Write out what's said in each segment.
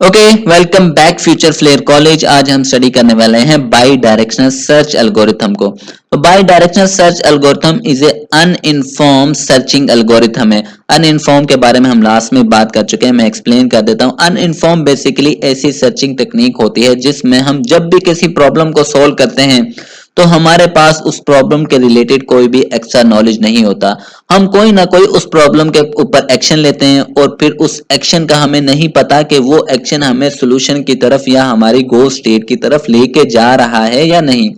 Okay, welcome back future flare college. आज हम study करने वाले हैं बाई डायरेक्शनल सर्च एल्गोरिथम को। तो bidirectional search algorithm is a uninform searching algorithm है। अनइन्फॉर्म के बारे में हम लास्ट में बात कर चुके हैं, मैं एक्सप्लेन कर देता हूं। अनइन्फॉर्म बेसिकली ऐसी सर्चिंग टेक्निक होती है जिसमें हम जब भी किसी प्रॉब्लम को सोल्व करते हैं तो हमारे पास उस प्रॉब्लम के रिलेटेड कोई भी एक्स्ट्रा नॉलेज नहीं होता। हम कोई ना कोई उस प्रॉब्लम के ऊपर एक्शन लेते हैं और फिर उस एक्शन का हमें नहीं पता कि वो एक्शन हमें सॉल्यूशन की तरफ या हमारी गोल स्टेट की तरफ लेके जा रहा है या नहीं।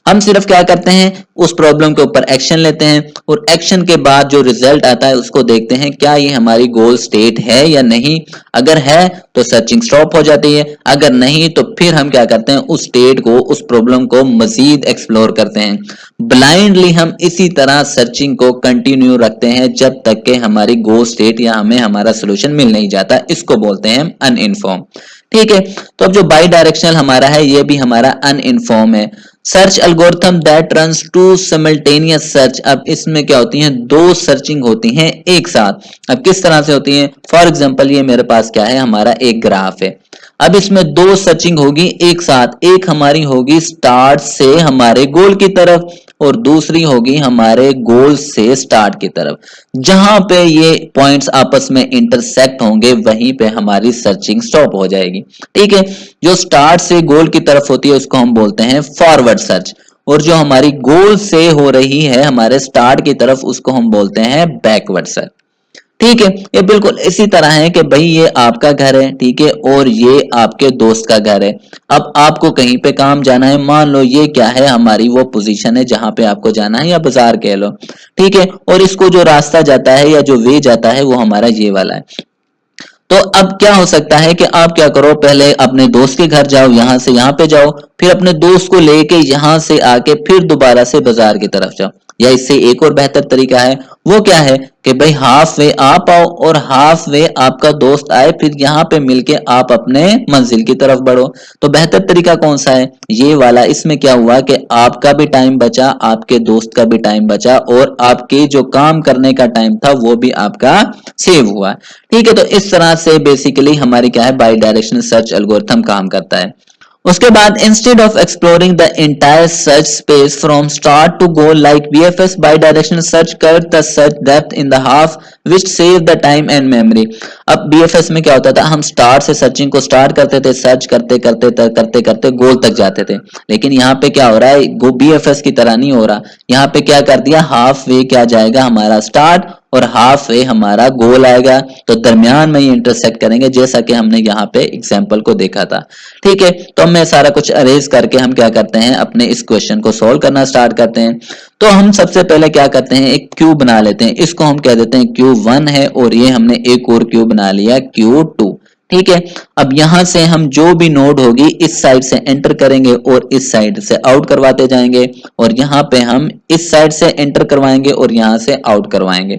हम सिर्फ क्या करते हैं, उस प्रॉब्लम के ऊपर एक्शन लेते हैं और एक्शन के बाद जो रिजल्ट आता है उसको देखते हैं क्या ये हमारी गोल स्टेट है या नहीं। अगर है तो सर्चिंग स्टॉप हो जाती है, अगर नहीं तो फिर हम क्या करते हैं, उस स्टेट को, उस प्रॉब्लम को मजीद एक्सप्लोर करते हैं। ब्लाइंडली हम इसी तरह सर्चिंग को कंटिन्यू रखते हैं जब तक कि हमारी गोल स्टेट या हमें हमारा सोल्यूशन मिल नहीं जाता। इसको बोलते हैं अनइन्फॉर्म। ठीक है, तो अब जो बाई डायरेक्शनल हमारा है ये भी हमारा अनइन्फॉर्म है। Search algorithm that runs to simultaneous search. अब इसमें क्या होती है, दो सर्चिंग होती हैं एक साथ। अब किस तरह से होती है, फॉर एग्जांपल ये मेरे पास क्या है, हमारा एक ग्राफ है। अब इसमें दो सर्चिंग होगी एक साथ, एक हमारी होगी स्टार्ट से हमारे गोल की तरफ और दूसरी होगी हमारे गोल से स्टार्ट की तरफ। जहां पे ये पॉइंट्स आपस में इंटरसेक्ट होंगे वहीं पे हमारी सर्चिंग स्टॉप हो जाएगी। ठीक है, जो स्टार्ट से गोल की तरफ होती है उसको हम बोलते हैं फॉरवर्ड सर्च, और जो हमारी गोल से हो रही है हमारे स्टार्ट की तरफ उसको हम बोलते हैं बैकवर्ड सर्च। ठीक है, ये बिल्कुल इसी तरह है कि भाई ये आपका घर है, ठीक है, और ये आपके दोस्त का घर है। अब आपको कहीं पे काम जाना है, मान लो ये क्या है, हमारी वो पोजीशन है जहां पे आपको जाना है, या बाजार कह लो। ठीक है, और इसको जो रास्ता जाता है या जो वे जाता है वो हमारा ये वाला है। तो अब क्या हो सकता है कि आप क्या करो, पहले अपने दोस्त के घर जाओ, यहां से यहां पे जाओ, फिर अपने दोस्त को लेके यहां से आके फिर दोबारा से बाजार की तरफ जाओ। या इससे एक और बेहतर तरीका है, वो क्या है कि भाई हाफ वे आप आओ और हाफ वे आपका दोस्त आए, फिर यहाँ पे मिलके आप अपने मंजिल की तरफ बढ़ो। तो बेहतर तरीका कौन सा है, ये वाला। इसमें क्या हुआ कि आपका भी टाइम बचा, आपके दोस्त का भी टाइम बचा, और आपके जो काम करने का टाइम था वो भी आपका सेव हुआ। ठीक है, तो इस तरह से बेसिकली हमारी क्या है, बाई डायरेक्शनल सर्च एल्गोरिथम काम करता है। उसके बाद instead of exploring the entire search space from start to goal like BFS, bidirectional search cut the search depth in the half which save the time and memory. अब BFS में क्या होता था, हम स्टार्ट से searching को start करते थे, सर्च करते करते करते करते गोल तक जाते थे। लेकिन यहाँ पे क्या हो रहा है, बीएफएस की तरह नहीं हो रहा। यहाँ पे क्या कर दिया, हाफ वे क्या जाएगा हमारा स्टार्ट और हाफ वे हमारा गोल आएगा, तो दरमियान में ये इंटरसेक्ट करेंगे, जैसा कि हमने यहाँ पे एग्जांपल को देखा था। ठीक है, तो मैं सारा कुछ अरेज करके हम क्या करते हैं, अपने इस क्वेश्चन को सॉल्व करना स्टार्ट करते हैं। तो हम सबसे पहले क्या करते हैं, एक क्यू बना लेते हैं। इसको हम कह देते हैं Q1 है, और ये हमने एक और क्यू बना लिया Q2। ठीक है, अब यहां से हम जो भी नोड होगी इस साइड से एंटर करेंगे और इस साइड से आउट करवाते जाएंगे, और यहाँ पे हम इस साइड से एंटर करवाएंगे और यहाँ से आउट करवाएंगे।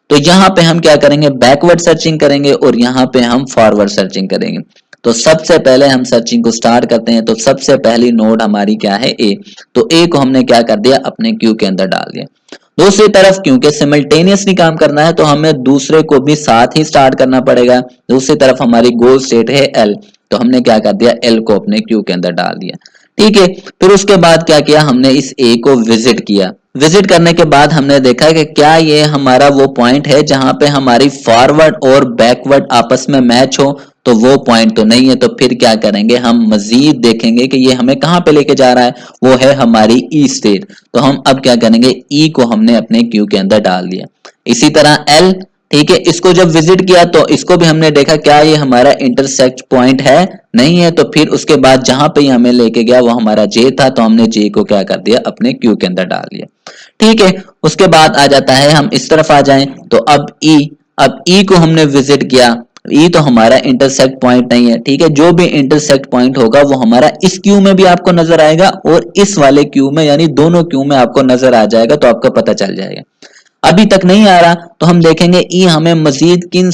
तो यहाँ पे हम क्या करेंगे, बैकवर्ड सर्चिंग करेंगे, और यहाँ पे हम फॉरवर्ड सर्चिंग करेंगे। तो सबसे पहले हम सर्चिंग को स्टार्ट करते हैं। तो सबसे पहली नोड हमारी क्या है, ए। तो ए को हमने क्या कर दिया, अपने क्यू के अंदर डाल दिया। दूसरी तरफ क्योंकि सिमल्टेनियसली काम करना है तो हमें दूसरे को भी साथ ही स्टार्ट करना पड़ेगा। दूसरी तरफ हमारी गोल स्टेट है एल, तो हमने क्या कर दिया, एल को अपने क्यू के अंदर डाल दिया। ठीक है, फिर उसके बाद क्या किया, हमने इस ए को विजिट किया। विजिट करने के बाद हमने देखा कि क्या ये हमारा वो पॉइंट है जहां पे हमारी फॉरवर्ड और बैकवर्ड आपस में मैच हो। तो वो पॉइंट तो नहीं है, तो फिर क्या करेंगे, हम मजीद देखेंगे कि ये हमें कहां पे लेके जा रहा है, वो है हमारी ई स्टेट। तो हम अब क्या करेंगे, ई को हमने अपने क्यू के अंदर डाल दिया। इसी तरह एल, ठीक है, इसको जब विजिट किया तो इसको भी हमने देखा क्या ये हमारा इंटरसेक्ट पॉइंट है, नहीं है। तो फिर उसके बाद जहां पे हमें लेके गया वो हमारा जे था, तो हमने जे को क्या कर दिया, अपने क्यू के अंदर डाल दिया। ठीक है, उसके बाद आ जाता है, हम इस तरफ आ जाएं तो अब ई को हमने विजिट किया। ई तो हमारा इंटरसेक्ट पॉइंट नहीं है। ठीक है, जो भी इंटरसेक्ट पॉइंट होगा वो हमारा इस क्यू में भी आपको नजर आएगा और इस वाले क्यू में, यानी दोनों क्यू में आपको नजर आ जाएगा, तो आपको पता चल जाएगा। अभी तक नहीं आ रहा तो हम देखेंगे ई हमें मजीद किन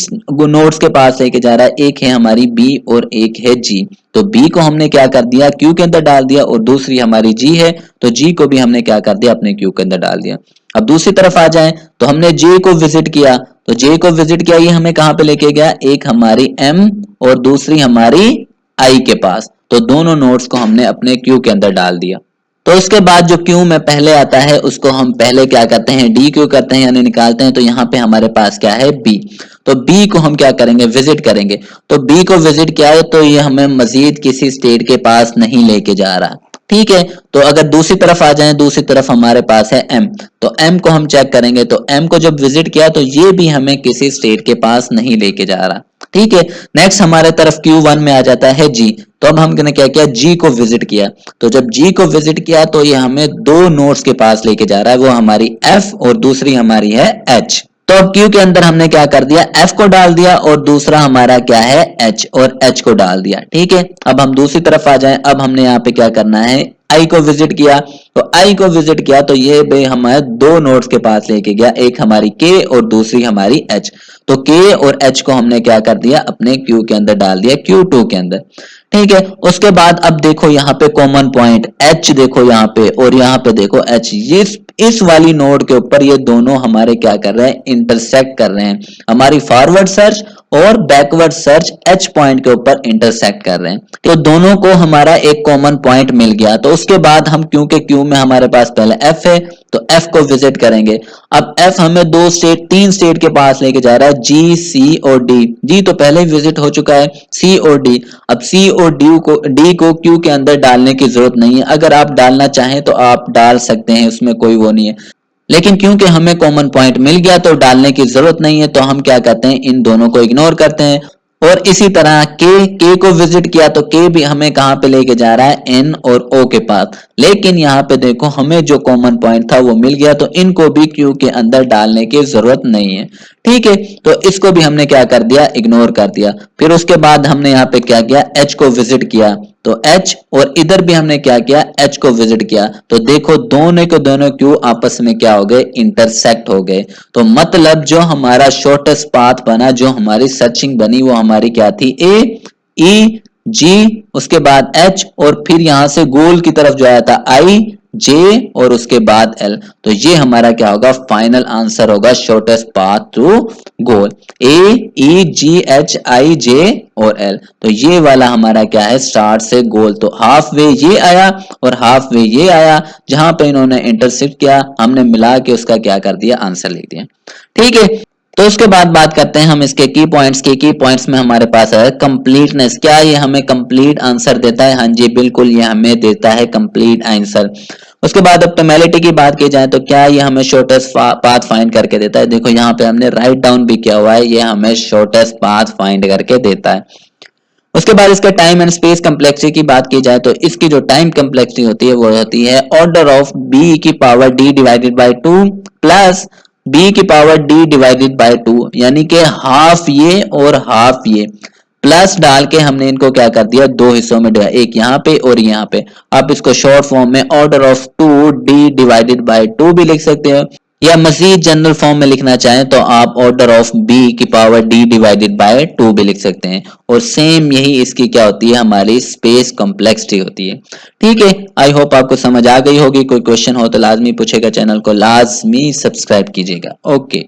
नोड्स के पास लेके जा रहा है। एक है हमारी बी और एक है जी। तो बी को हमने क्या कर दिया, क्यू के अंदर डाल दिया, और दूसरी हमारी जी है, तो जी को भी हमने क्या कर दिया, अपने क्यू के अंदर डाल दिया। अब दूसरी तरफ आ जाएं तो हमने जे को विजिट किया। तो जे को विजिट किया, ये हमें कहां पे लेके गया, एक हमारी m और दूसरी हमारी i के पास। तो दोनों नोड्स को हमने अपने क्यू के अंदर डाल दिया। तो इसके बाद जो क्यू में पहले आता है उसको हम पहले क्या करते हैं, डी क्यू करते हैं यानी निकालते हैं। तो यहाँ पे हमारे पास क्या है, बी। तो बी को हम क्या करेंगे, विजिट करेंगे। तो बी को विजिट किया है तो ये हमें मजीद किसी स्टेट के पास नहीं लेके जा रहा, ठीक है। तो अगर दूसरी तरफ आ जाए, दूसरी तरफ हमारे पास है m, तो m को हम चेक करेंगे। तो m को जब विजिट किया तो ये भी हमें किसी स्टेट के पास नहीं लेके जा रहा, ठीक है। नेक्स्ट हमारे तरफ Q1 में आ जाता है G। तो अब हमने क्या किया, G को विजिट किया। तो जब G को विजिट किया तो ये हमें दो नोड्स के पास लेके जा रहा है, वो हमारी F और दूसरी हमारी है H। तो अब Q के अंदर हमने क्या कर दिया, F को डाल दिया और दूसरा हमारा क्या है, H, और H को डाल दिया, ठीक है। अब हम दूसरी तरफ आ जाएं। अब हमने यहाँ पे क्या करना है, I को विजिट किया। तो I को विजिट किया तो ये भी हमारे दो नोड्स के पास लेके गया, एक हमारी K और दूसरी हमारी H। तो K और H को हमने क्या कर दिया, अपने Q के अंदर डाल दिया, Q2 के अंदर, ठीक है। उसके बाद अब देखो यहाँ पे कॉमन पॉइंट H देखो यहाँ पे, और यहाँ पे देखो H। इस वाली नोड के ऊपर ये दोनों हमारे क्या कर रहे हैं, इंटरसेक्ट कर रहे हैं। हमारी फॉरवर्ड सर्च और बैकवर्ड सर्च H पॉइंट के ऊपर इंटरसेक्ट कर रहे हैं। तो दोनों को हमारा एक कॉमन पॉइंट मिल गया। तो उसके बाद हम क्योंकि Q में हमारे पास पहले F है तो F को विजिट करेंगे। अब F हमें तीन स्टेट के पास लेके जा रहा है, G, C और D। G तो पहले ही विजिट हो चुका है, C और D। अब C और D को Q के अंदर डालने की जरूरत नहीं है। अगर आप डालना चाहें तो आप डाल सकते हैं, उसमें कोई वो नहीं है, लेकिन क्योंकि हमें कॉमन पॉइंट मिल गया तो डालने की जरूरत नहीं है। तो हम क्या करते हैं, इन दोनों को इग्नोर करते हैं। और इसी तरह K को विजिट किया तो K भी हमें कहां पे लेके जा रहा है, N और O के पास। लेकिन यहाँ पे देखो हमें जो कॉमन पॉइंट था वो मिल गया, तो इनको भी Q के अंदर डालने की जरूरत नहीं है, ठीक है। तो इसको भी हमने क्या कर दिया, इग्नोर कर दिया। फिर उसके बाद हमने यहाँ पे क्या किया, H को विजिट किया। तो H और इधर भी हमने क्या किया, H को विजिट किया। तो देखो दोनों के दोनों Q आपस में क्या हो गए, इंटरसेक्ट हो गए। तो मतलब जो हमारा शॉर्टेस्ट पाथ बना, जो हमारी सर्चिंग बनी, वो हमारी क्या थी, A, E, G, उसके बाद H, और फिर यहां से गोल की तरफ जो आया था I, J और उसके बाद L। तो ये हमारा क्या होगा, फाइनल आंसर होगा shortest path to goal, A, E, G, H, I, J और L। तो ये वाला हमारा क्या है, स्टार्ट से गोल। तो हाफ वे ये आया और हाफ वे ये आया, जहां पे इन्होंने इंटरसेक्ट किया, हमने मिला के उसका क्या कर दिया, आंसर लिख दिया, ठीक है। तो उसके बाद बात करते हैं हम इसके की पॉइंट्स की। की पॉइंट्स में हमारे पास है कंप्लीटनेस। क्या ये हमें कंप्लीट आंसर देता है? हाँ जी बिल्कुल, ये हमें देता है कंप्लीट आंसर। उसके बाद ऑप्टिमैलिटी की बात की जाए तो क्या ये हमें शॉर्टेस्ट पाथ फाइंड करके देता है? देखो यहाँ पे हमने राइट डाउन भी किया हुआ है, ये हमें शॉर्टेस्ट पाथ फाइंड करके देता है। उसके बाद इसके टाइम एंड स्पेस कम्प्लेक्सिटी की बात की जाए तो इसकी जो टाइम कम्प्लेक्सिटी होती है वो होती है ऑर्डर ऑफ बी की power D divided by 2 plus B की पावर डी डिवाइडेड बाय 2, यानी कि हाफ ये और हाफ ये, प्लस डाल के हमने इनको क्या कर दिया, दो हिस्सों में डिवाइड, एक यहाँ पे और यहाँ पे। आप इसको शॉर्ट फॉर्म में order of 2 D divided by 2 भी लिख सकते हो, या मजीद जनरल फॉर्म में लिखना चाहें तो आप ऑर्डर ऑफ बी की पावर डी डिवाइडेड बाय 2 भी लिख सकते हैं। और सेम यही इसकी क्या होती है, हमारी स्पेस कॉम्प्लेक्सिटी होती है, ठीक है। आई होप आपको समझ आ गई होगी। कोई क्वेश्चन हो तो लाजमी पूछेगा, चैनल को लाजमी सब्सक्राइब कीजिएगा। ओके।